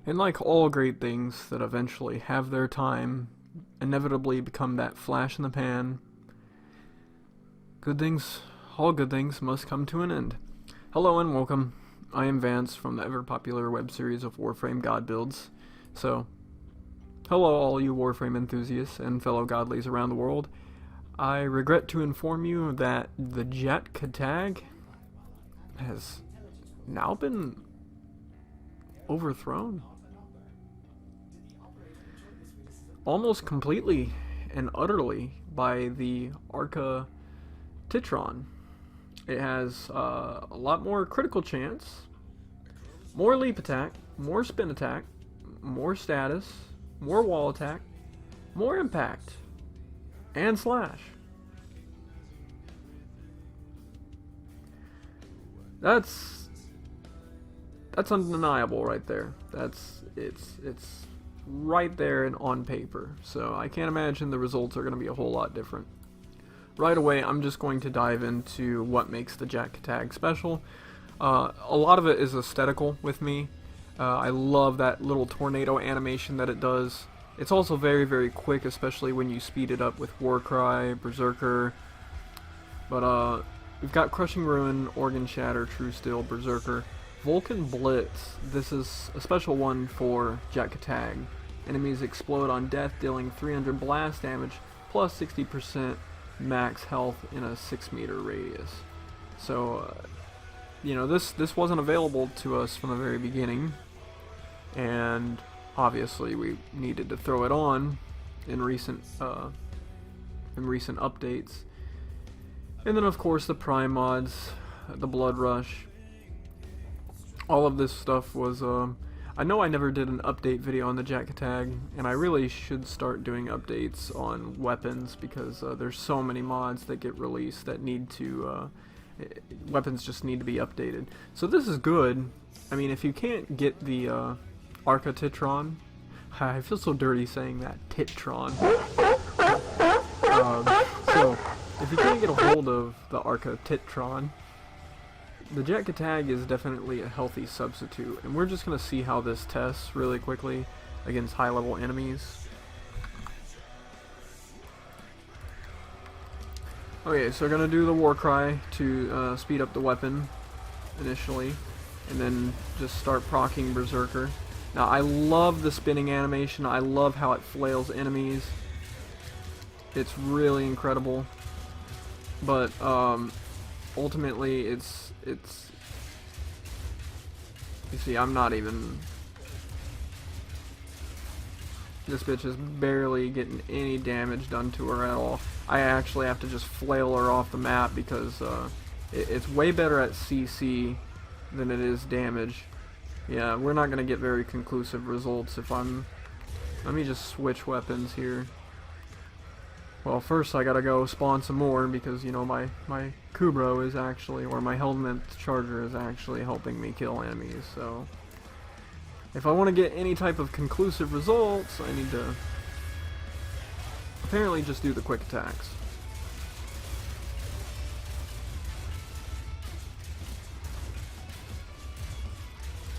And like all great things that eventually have their time, inevitably become that flash in the pan, good things, all good things must come to an end. Hello and welcome. I am Vance from the ever popular web series of Warframe God Builds. So, hello all you Warframe enthusiasts and fellow godlies around the world. I regret to inform you that the Jat Kittag has now been overthrown. Almost completely and utterly by the Arca Titron. It has a lot more critical chance, more leap attack, more spin attack, more status, more wall attack, more impact, and slash. That's undeniable right there. It's right there and on paper. So I can't imagine the results are going to be a whole lot different. Right away, I'm just going to dive into what makes the Jat Kittag special. A lot of it is aesthetical with me. I love that little tornado animation that it does. It's also very, very quick, especially when you speed it up with Warcry, Berserker. But we've got Crushing Ruin, Organ Shatter, True Steel, Berserker. Vulcan Blitz. This is a special one for Jat Kittag. Enemies explode on death, dealing 300 blast damage, plus 60% max health in a 6-meter radius. So, you know, this wasn't available to us from the very beginning, and obviously we needed to throw it on in recent updates. And then of course the Prime mods, the Blood Rush. All of this stuff was I know I never did an update video on the Jat Kittag, and I really should start doing updates on weapons because there's so many mods that get released that need to weapons just need to be updated. So this is good. I mean, if you can't get the Arca Titron, I feel so dirty saying that, Titron. So if you can't get a hold of the Arca Titron, the Jat Kittag is definitely a healthy substitute, and we're just going to see how this tests really quickly against high-level enemies. Okay, so we're going to do the Warcry to speed up the weapon initially, and then just start proccing Berserker. Now, I love the spinning animation. I love how it flails enemies. It's really incredible. But, ultimately, it's you see, I'm not even, this bitch is barely getting any damage done to her at all. I actually have to just flail her off the map because it's way better at CC than it is damage. Yeah, we're not gonna get very conclusive results if I'm, let me just switch weapons here. Well, first I gotta go spawn some more because, you know, my Kubro is actually, or my Helmet Charger is actually helping me kill enemies, so if I want to get any type of conclusive results, I need to apparently just do the quick attacks.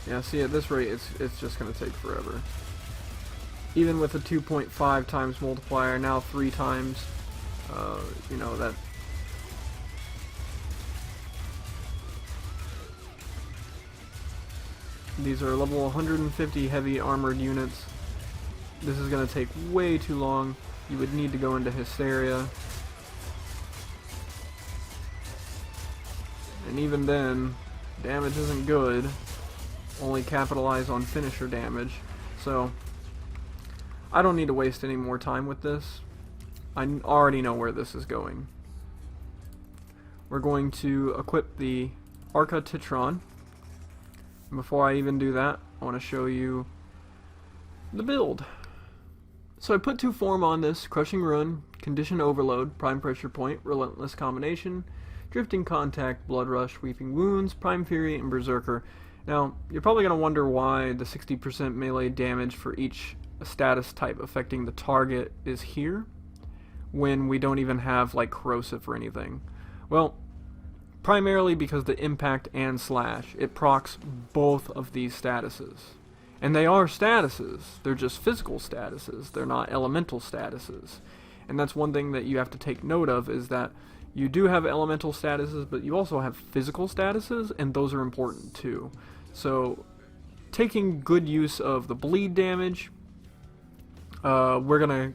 Yeah, see, at this rate, it's just gonna take forever. Even with a 2.5 times multiplier, now 3 times, you know, that these are level 150 heavy armored units. This is going to take way too long. You would need to go into Hysteria. And even then, damage isn't good. Only capitalize on finisher damage. So, I don't need to waste any more time with this. I already know where this is going. We're going to equip the Arca Titron. And before I even do that, I want to show you the build. So I put 2 form on this: Crushing Ruin, Condition Overload, Prime Pressure Point, Relentless Combination, Drifting Contact, Blood Rush, Weeping Wounds, Prime Fury, and Berserker. Now, you're probably going to wonder why the 60% melee damage for each status type affecting the target is here when we don't even have like corrosive or anything. Well, primarily because the impact and slash, it procs both of these statuses. And they are statuses. They're just physical statuses. They're not elemental statuses. And that's one thing that you have to take note of, is that you do have elemental statuses, but you also have physical statuses, and those are important too. So, taking good use of the bleed damage, we're going to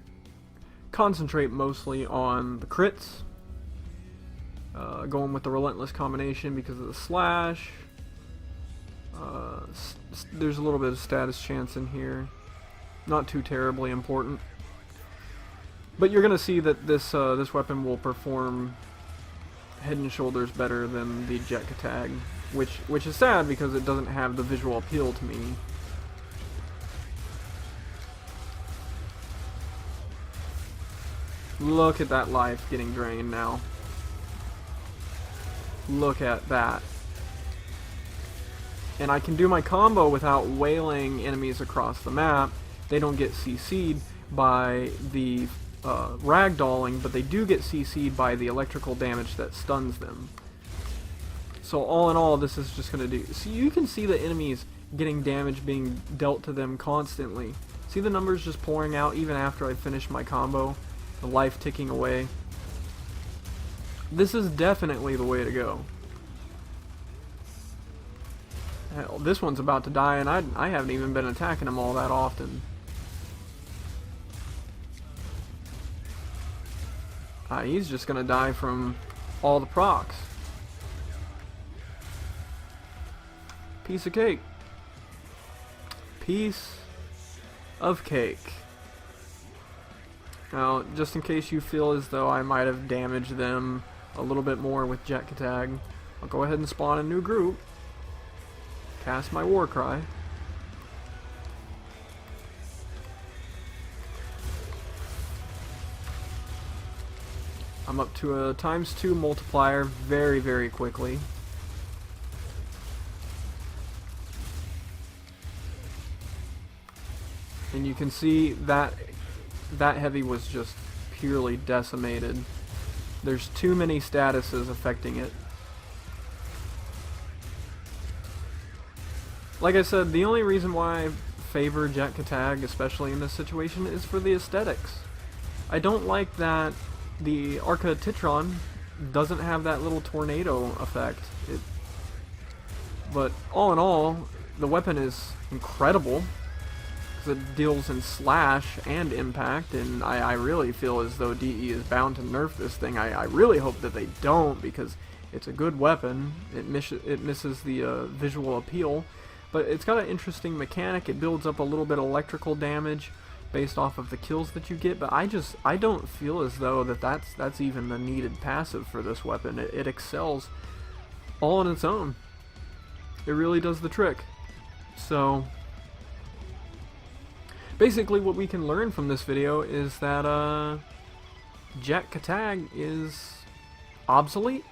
concentrate mostly on the crits. Going with the relentless combination because of the slash. There's a little bit of status chance in here. Not too terribly important. But you're going to see that this weapon will perform head and shoulders better than the Jat Kittag, which is sad because it doesn't have the visual appeal to me. Look at that life getting drained now. Look at that. And I can do my combo without wailing enemies across the map. They don't get CC'd by the ragdolling, but they do get CC'd by the electrical damage that stuns them. So all in all, this is just going to do... So you can see the enemies getting damage being dealt to them constantly. See the numbers just pouring out even after I finish my combo? The life ticking away. This is definitely the way to go. Hell, this one's about to die, and I haven't even been attacking him all that often. He's just gonna die from all the procs. Piece of cake. Piece of cake. Now, just in case you feel as though I might have damaged them a little bit more with Jat Kittag, I'll go ahead and spawn a new group. Cast my war cry. I'm up to a ×2 multiplier very, very quickly. And you can see that heavy was just purely decimated. There's too many statuses affecting it. Like I said, the only reason why I favor Jat Kittag, especially in this situation, is for the aesthetics. I don't like that the Arca Titron doesn't have that little tornado effect. But all in all, the weapon is incredible. It deals in slash and impact, and I really feel as though DE is bound to nerf this thing. I really hope that they don't, because it's a good weapon. It misses the visual appeal, but it's got an interesting mechanic. It builds up a little bit of electrical damage based off of the kills that you get, but I don't feel as though that's even the needed passive for this weapon. It excels all on its own. It really does the trick. So basically what we can learn from this video is that Jat Kittag is obsolete,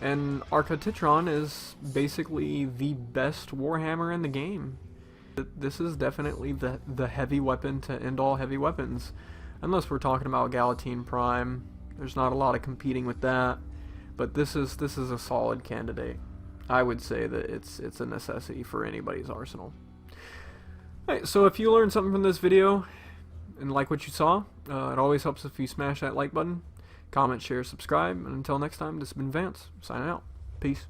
and Arca Titron is basically the best Warhammer in the game. This is definitely the heavy weapon to end all heavy weapons, unless we're talking about Galatine Prime. There's not a lot of competing with that, but this is a solid candidate. I would say that it's a necessity for anybody's arsenal. Alright, so if you learned something from this video and like what you saw, it always helps if you smash that like button, comment, share, subscribe, and until next time, this has been Vance, signing out. Peace.